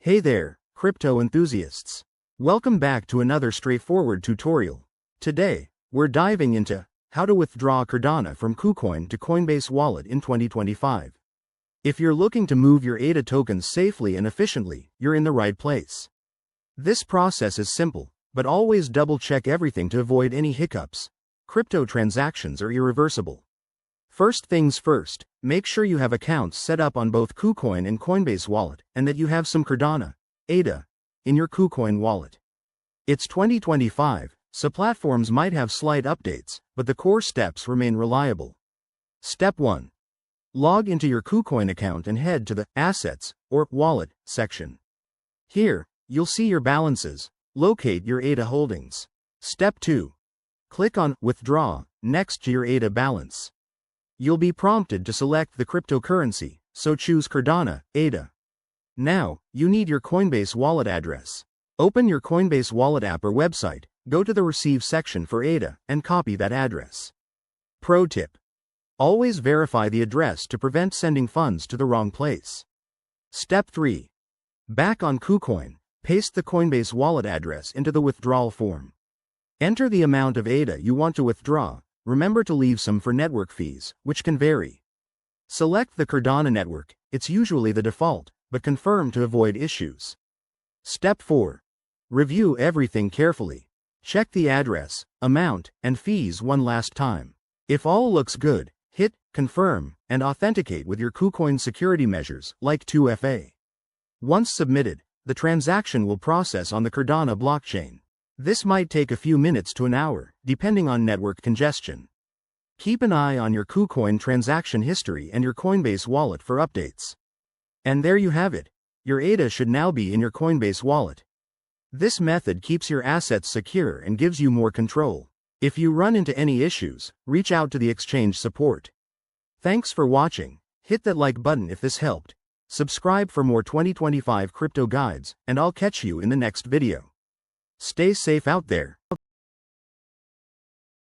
Hey there, crypto enthusiasts. Welcome back to another straightforward tutorial. Today, we're diving into how to withdraw Cardano from Kucoin to Coinbase Wallet in 2025. If you're looking to move your ADA tokens safely and efficiently, you're in the right place. This process is simple, but always double-check everything to avoid any hiccups. Crypto transactions are irreversible. First things first, make sure you have accounts set up on both Kucoin and Coinbase Wallet, and that you have some Cardano, ADA, in your Kucoin wallet. It's 2025, so platforms might have slight updates, but the core steps remain reliable. Step 1. Log into your Kucoin account and head to the Assets, or Wallet, section. Here, you'll see your balances. Locate your ADA holdings. Step 2. Click on Withdraw, next to your ADA balance. You'll be prompted to select the cryptocurrency, so choose Cardano, ADA. Now, you need your Coinbase Wallet address. Open your Coinbase Wallet app or website, go to the Receive section for ADA, and copy that address. Pro tip. Always verify the address to prevent sending funds to the wrong place. Step 3. Back on Kucoin, paste the Coinbase Wallet address into the withdrawal form. Enter the amount of ADA you want to withdraw. Remember to leave some for network fees, which can vary. Select the Cardano network, it's usually the default, but confirm to avoid issues. Step 4. Review everything carefully. Check the address, amount, and fees one last time. If all looks good, hit Confirm and authenticate with your Kucoin security measures like 2FA. Once submitted, the transaction will process on the Cardano blockchain. This might take a few minutes to an hour, depending on network congestion. Keep an eye on your Kucoin transaction history and your Coinbase wallet for updates. And there you have it. Your ADA should now be in your Coinbase wallet. This method keeps your assets secure and gives you more control. If you run into any issues, reach out to the exchange support. Thanks for watching. Hit that like button if this helped. Subscribe for more 2025 crypto guides, and I'll catch you in the next video. Stay safe out there.